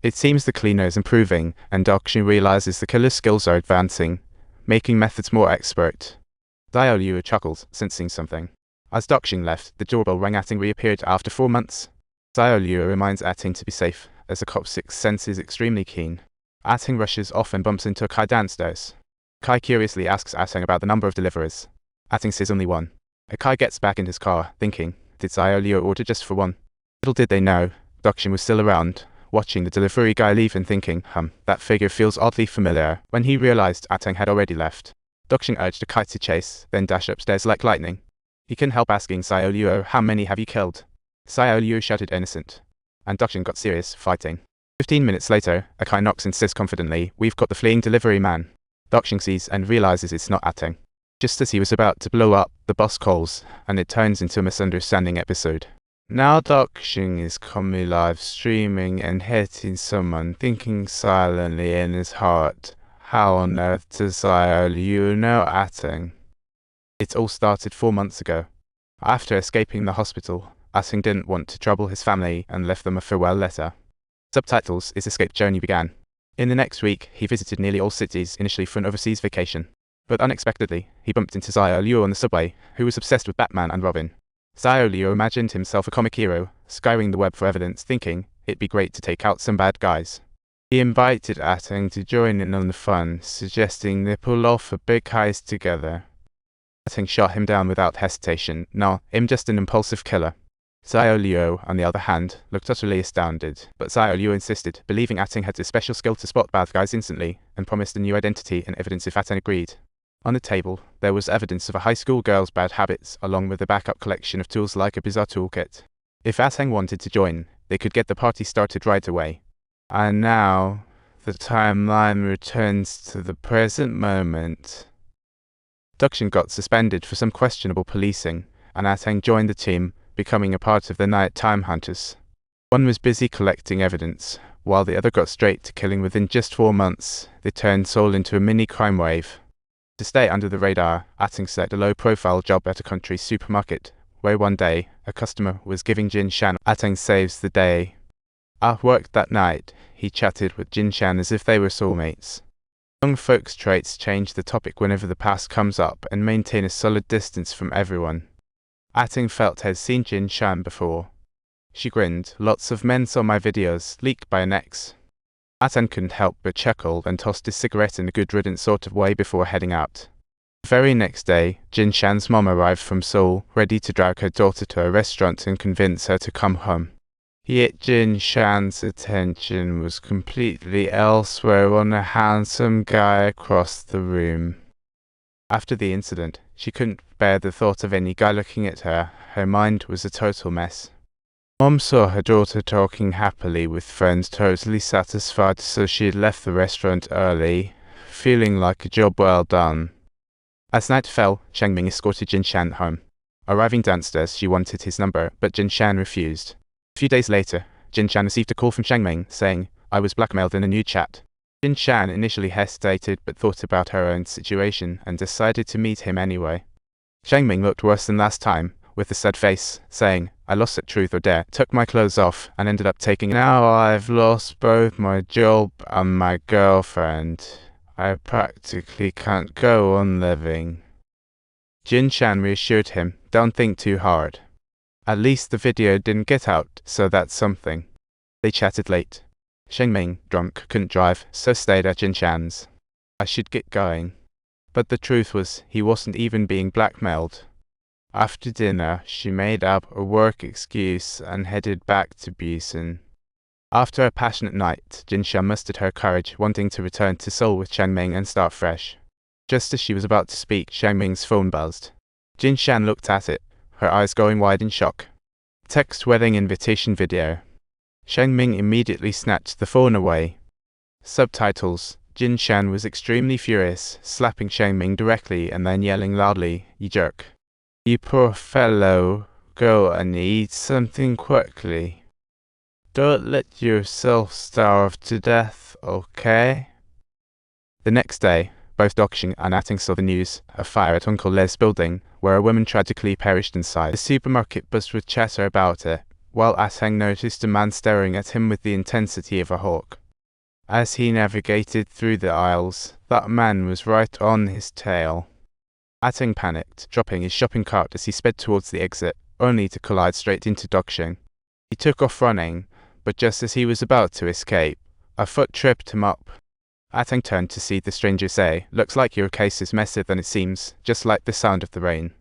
It seems the cleaner is improving, and Daxiong realizes the killer's skills are advancing, making methods more expert. Liu chuckles, sensing something. As Daxiong left, the doorbell rang. Adang reappeared after 4 months. Liu reminds Adang to be safe, as the cop's sixth sense is extremely keen. Adang rushes off and bumps into Kai downstairs. Kai curiously asks Adang about the number of deliveries. Adang says only one. Kai gets back in his car, thinking, did Liu order just for one? Little did they know, Daxiong was still around, watching the delivery guy leave and thinking, that figure feels oddly familiar, when he realized Adang had already left. Daxiong urged Kai to chase, then dash upstairs like lightning. He couldn't help asking Liu, how many have you killed? Liu shouted innocent. And Daxiong got serious, fighting. 15 minutes later, Kai knocks and says confidently, we've got the fleeing delivery man. Daxiong sees and realizes it's not Adang. Just as he was about to blow up, the boss calls, and it turns into a misunderstanding episode. Now Daxiong is calmly live streaming and hitting someone, thinking silently in his heart, how on earth does Liu know Adang? It all started 4 months ago. After escaping the hospital, Adang didn't want to trouble his family and left them a farewell letter. Subtitles, his escape journey began. In the next week, he visited nearly all cities, initially for an overseas vacation. But unexpectedly, he bumped into Liu on the subway, who was obsessed with Batman and Robin. Liu imagined himself a comic hero, scouring the web for evidence, thinking it'd be great to take out some bad guys. He invited Adang to join in on the fun, suggesting they pull off a big heist together. Adang shot him down without hesitation. No, I'm just an impulsive killer. Liu, on the other hand, looked utterly astounded, but Liu insisted, believing Adang had a special skill to spot bad guys instantly, and promised a new identity and evidence if Adang agreed. On the table, there was evidence of a high school girl's bad habits, along with a backup collection of tools like a bizarre toolkit. If Adang wanted to join, they could get the party started right away. And now, the timeline returns to the present moment. Daxiong got suspended for some questionable policing, and Adang joined the team, becoming a part of the nighttime hunters. One was busy collecting evidence, while the other got straight to killing. Within just 4 months. They turned Seoul into a mini crime wave. To stay under the radar, Adang set a low-profile job at a country supermarket, where one day, a customer was giving Jin Shan. Adang saves the day. At work that night, he chatted with Jin Shan as if they were soulmates. Young folks' traits change the topic whenever the past comes up and maintain a solid distance from everyone. Adang felt had seen Jin Shan before. She grinned, lots of men saw my videos, leaked by an ex. Adang couldn't help but chuckle and tossed his cigarette in a good riddance sort of way before heading out. The very next day, Jin Shan's mom arrived from Seoul, ready to drag her daughter to a restaurant and convince her to come home. Yet Jin Shan's attention was completely elsewhere on a handsome guy across the room. After the incident, she couldn't bear the thought of any guy looking at her. Her mind was a total mess. Mom saw her daughter talking happily with friends, totally satisfied, so she had left the restaurant early, feeling like a job well done. As night fell, Changming escorted Jin Shan home. Arriving downstairs, she wanted his number, but Jin Shan refused. A few days later, Jin Shan received a call from Changming, saying, I was blackmailed in a new chat. Jin Shan initially hesitated but thought about her own situation and decided to meet him anyway. Changming looked worse than last time, with a sad face, saying, I lost at truth or dare, took my clothes off, and ended up taking. Now I've lost both my job and my girlfriend. I practically can't go on living. Jin Shan reassured him, don't think too hard. At least the video didn't get out, so that's something. They chatted late. Changming, drunk, couldn't drive, so stayed at Jin Shan's. I should get going. But the truth was, he wasn't even being blackmailed. After dinner, she made up a work excuse and headed back to Busan. After a passionate night, Jin Shan mustered her courage, wanting to return to Seoul with Changming and start fresh. Just as she was about to speak, Changming's phone buzzed. Jin Shan looked at it, her eyes going wide in shock. Text wedding invitation video. Changming immediately snatched the phone away. Subtitles. Jin Shan was extremely furious, slapping Changming directly and then yelling loudly, You jerk. You poor fellow, go and eat something quickly. Don't let yourself starve to death, okay? The next day, both Daxiong and Adang saw the news, a fire at Uncle Le's building, where a woman tragically perished inside. The supermarket buzzed with chatter about it, while Adang noticed a man staring at him with the intensity of a hawk. As he navigated through the aisles, that man was right on his tail. Adang panicked, dropping his shopping cart as he sped towards the exit, only to collide straight into Daxiong. He took off running, but just as he was about to escape, a foot tripped him up. Adang turned to see the stranger say, "Looks like your case is messier than it seems, just like the sound of the rain."